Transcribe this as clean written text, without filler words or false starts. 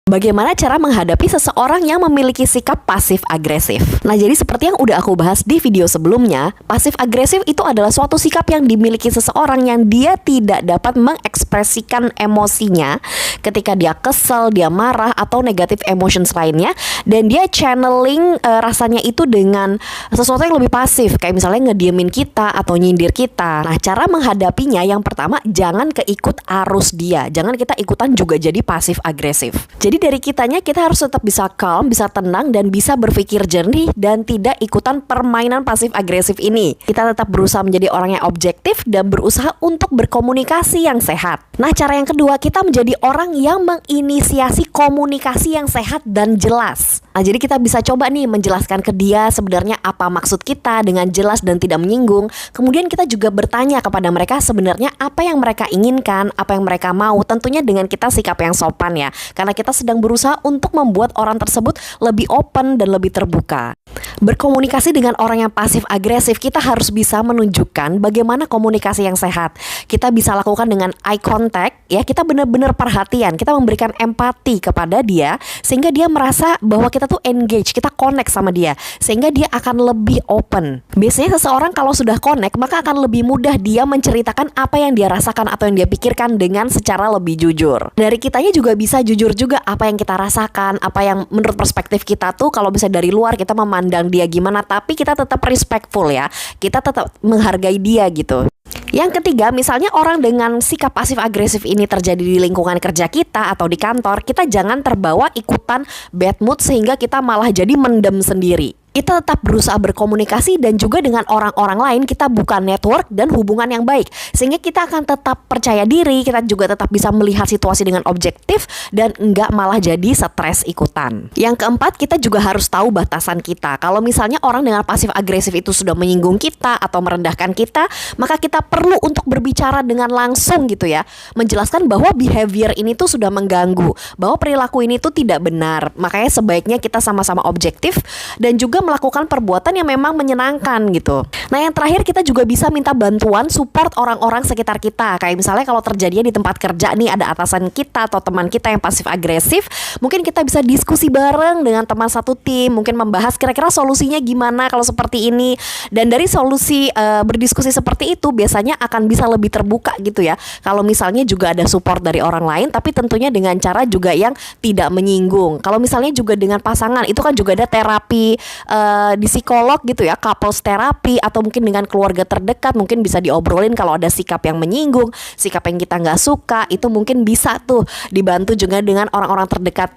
Bagaimana cara menghadapi seseorang yang memiliki sikap pasif agresif? Nah, jadi seperti yang udah aku bahas di video sebelumnya, pasif agresif itu adalah suatu sikap yang dimiliki seseorang yang dia tidak dapat mengekspresikan emosinya ketika dia kesel, dia marah, atau negatif emotions lainnya, dan dia channeling rasanya itu dengan sesuatu yang lebih pasif, kayak misalnya ngediemin kita atau nyindir kita. Nah, cara menghadapinya yang pertama, jangan keikut arus dia, jangan kita ikutan juga jadi pasif agresif. Jadi dari kitanya kita harus tetap bisa calm, bisa tenang, dan bisa berpikir jernih dan tidak ikutan permainan pasif agresif ini. Kita tetap berusaha menjadi orang yang objektif dan berusaha untuk berkomunikasi yang sehat. Nah, cara yang kedua, kita menjadi orang yang menginisiasi komunikasi yang sehat dan jelas. Nah, jadi kita bisa coba nih menjelaskan ke dia sebenarnya apa maksud kita dengan jelas dan tidak menyinggung. Kemudian kita juga bertanya kepada mereka sebenarnya apa yang mereka inginkan, apa yang mereka mau. Tentunya dengan kita sikap yang sopan ya, karena kita sedang berusaha untuk membuat orang tersebut lebih open dan lebih terbuka. Berkomunikasi dengan orang yang pasif agresif, kita harus bisa menunjukkan bagaimana komunikasi yang sehat. Kita bisa lakukan dengan eye contact ya, kita benar-benar perhatian, kita memberikan empati kepada dia sehingga dia merasa bahwa kita tuh engage, kita connect sama dia, sehingga dia akan lebih open. Biasanya seseorang kalau sudah connect, maka akan lebih mudah dia menceritakan apa yang dia rasakan atau yang dia pikirkan dengan secara lebih jujur. Dari kitanya juga bisa jujur juga apa yang kita rasakan, apa yang menurut perspektif kita tuh, kalau bisa dari luar kita memandang dia gimana, tapi kita tetap respectful ya, kita tetap menghargai dia gitu. Yang ketiga, misalnya orang dengan sikap pasif agresif ini terjadi di lingkungan kerja kita atau di kantor, kita jangan terbawa ikutan bad mood sehingga kita malah jadi mendem sendiri. Kita tetap berusaha berkomunikasi dan juga dengan orang-orang lain kita buka network dan hubungan yang baik, sehingga kita akan tetap percaya diri, kita juga tetap bisa melihat situasi dengan objektif dan enggak malah jadi stres ikutan. Yang keempat, kita juga harus tahu batasan kita. Kalau misalnya orang dengan pasif agresif itu sudah menyinggung kita atau merendahkan kita, maka kita perlu untuk berbicara dengan langsung gitu ya, menjelaskan bahwa behavior ini tuh sudah mengganggu, bahwa perilaku ini tuh tidak benar. Makanya sebaiknya kita sama-sama objektif dan juga melakukan perbuatan yang memang menyenangkan gitu. Nah, yang terakhir, kita juga bisa minta bantuan support orang-orang sekitar kita. Kayak misalnya kalau terjadinya di tempat kerja nih, ada atasan kita atau teman kita yang pasif agresif, mungkin kita bisa diskusi bareng dengan teman satu tim, mungkin membahas kira-kira solusinya gimana kalau seperti ini. Dan dari solusi berdiskusi seperti itu biasanya akan bisa lebih terbuka gitu ya. Kalau misalnya juga ada support dari orang lain, tapi tentunya dengan cara juga yang tidak menyinggung. Kalau misalnya juga dengan pasangan, itu kan juga ada terapi di psikolog gitu ya, couples terapi, atau mungkin dengan keluarga terdekat mungkin bisa diobrolin kalau ada sikap yang menyinggung, sikap yang kita nggak suka, itu mungkin bisa tuh dibantu juga dengan orang-orang terdekat